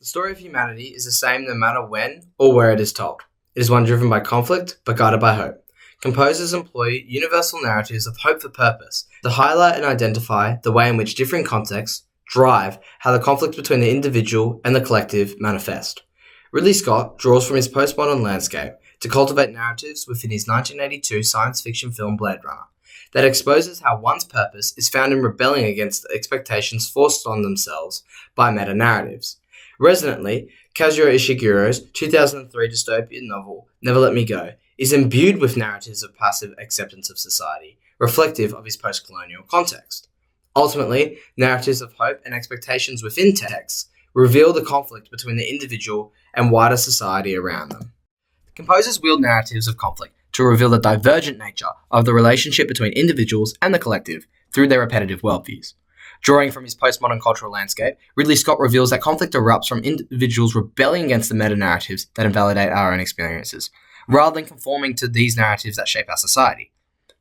The story of humanity is the same no matter when or where it is told. It is one driven by conflict, but guided by hope. Composers employ universal narratives of hope for purpose to highlight and identify the way in which different contexts drive how the conflict between the individual and the collective manifest. Ridley Scott draws from his postmodern landscape to cultivate narratives within his 1982 science fiction film Blade Runner that exposes how one's purpose is found in rebelling against the expectations forced on themselves by meta-narratives. Resonantly, Kazuo Ishiguro's 2003 dystopian novel Never Let Me Go is imbued with narratives of passive acceptance of society, reflective of his post-colonial context. Ultimately, narratives of hope and expectations within texts reveal the conflict between the individual and wider society around them. Composers wield narratives of conflict to reveal the divergent nature of the relationship between individuals and the collective through their repetitive worldviews. Drawing from his postmodern cultural landscape, Ridley Scott reveals that conflict erupts from individuals rebelling against the meta-narratives that invalidate our own experiences, rather than conforming to these narratives that shape our society.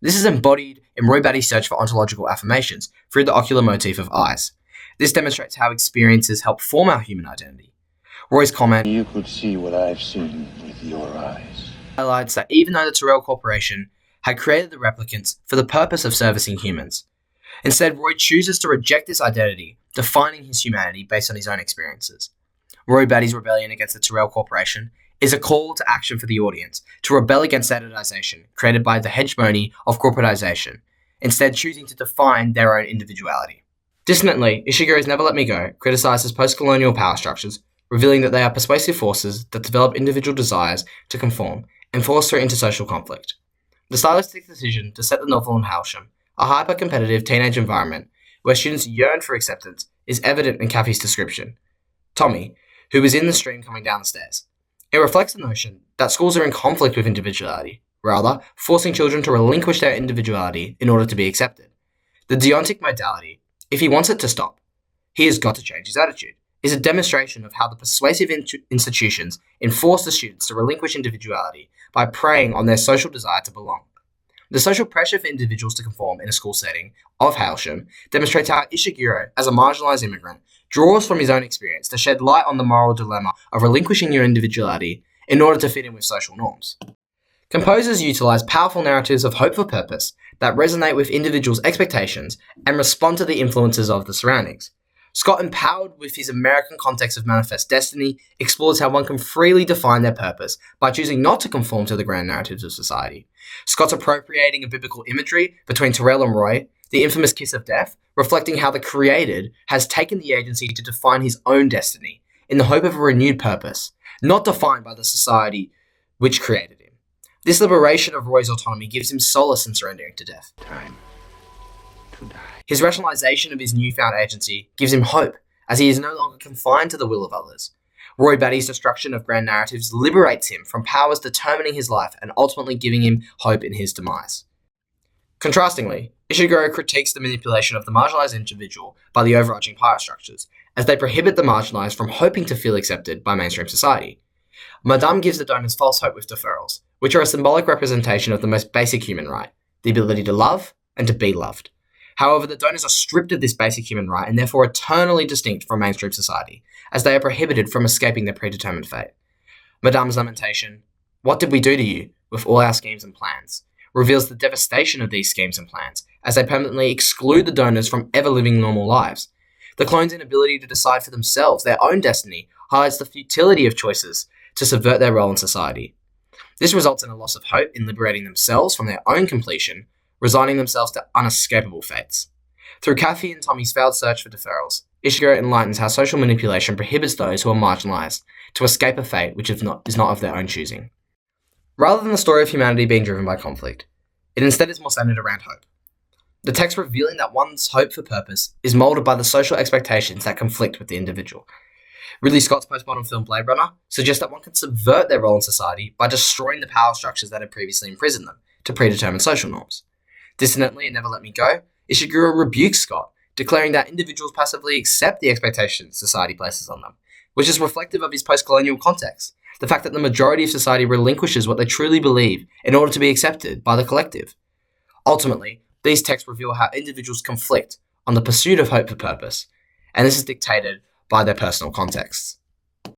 This is embodied in Roy Batty's search for ontological affirmations through the ocular motif of eyes. This demonstrates how experiences help form our human identity. Roy's comment, "You could see what I've seen with your eyes," highlights that even though the Tyrell Corporation had created the replicants for the purpose of servicing humans, instead Roy chooses to reject this identity, defining his humanity based on his own experiences. Roy Batty's rebellion against the Tyrell Corporation is a call to action for the audience to rebel against standardization created by the hegemony of corporatization, instead choosing to define their own individuality. Dissonantly, Ishiguro's Never Let Me Go criticizes post-colonial power structures, revealing that they are persuasive forces that develop individual desires to conform and foster intersocial conflict. The stylistic decision to set the novel in Hailsham, a hyper-competitive teenage environment where students yearn for acceptance, is evident in Kathy's description. Tommy, who is in the stream coming down the stairs. It reflects the notion that schools are in conflict with individuality, rather forcing children to relinquish their individuality in order to be accepted. The deontic modality, if he wants it to stop, he has got to change his attitude, is a demonstration of how the persuasive institutions enforce the students to relinquish individuality by preying on their social desire to belong. The social pressure for individuals to conform in a school setting of Hailsham demonstrates how Ishiguro, as a marginalized immigrant, draws from his own experience to shed light on the moral dilemma of relinquishing your individuality in order to fit in with social norms. Composers utilize powerful narratives of hope for purpose that resonate with individuals' expectations and respond to the influences of the surroundings. Scott, empowered with his American context of manifest destiny, explores how one can freely define their purpose by choosing not to conform to the grand narratives of society. Scott's appropriating of biblical imagery between Tyrell and Roy, the infamous kiss of death, reflecting how the created has taken the agency to define his own destiny in the hope of a renewed purpose, not defined by the society which created him. This liberation of Roy's autonomy gives him solace in surrendering to death. time to die. His rationalization of his newfound agency gives him hope, as he is no longer confined to the will of others. Roy Batty's destruction of grand narratives liberates him from powers determining his life and ultimately giving him hope in his demise. Contrastingly, Ishiguro critiques the manipulation of the marginalized individual by the overarching power structures, as they prohibit the marginalized from hoping to feel accepted by mainstream society. Madame gives the donors false hope with deferrals, which are a symbolic representation of the most basic human right, the ability to love and to be loved. However, the donors are stripped of this basic human right and therefore eternally distinct from mainstream society, as they are prohibited from escaping their predetermined fate. Madame's lamentation, "What did we do to you, with all our schemes and plans?" reveals the devastation of these schemes and plans, as they permanently exclude the donors from ever living normal lives. The clones' inability to decide for themselves their own destiny highlights the futility of choices to subvert their role in society. This results in a loss of hope in liberating themselves from their own completion, resigning themselves to unescapable fates. Through Kathy and Tommy's failed search for deferrals, Ishiguro enlightens how social manipulation prohibits those who are marginalized to escape a fate which is not of their own choosing. Rather than the story of humanity being driven by conflict, it instead is more centered around hope. The text revealing that one's hope for purpose is molded by the social expectations that conflict with the individual. Ridley Scott's postmodern film Blade Runner suggests that one can subvert their role in society by destroying the power structures that had previously imprisoned them to predetermined social norms. Dissonantly in Never Let Me Go, Ishiguro rebukes Scott, declaring that individuals passively accept the expectations society places on them, which is reflective of his post-colonial context, the fact that the majority of society relinquishes what they truly believe in order to be accepted by the collective. Ultimately, these texts reveal how individuals conflict on the pursuit of hope for purpose, and this is dictated by their personal contexts.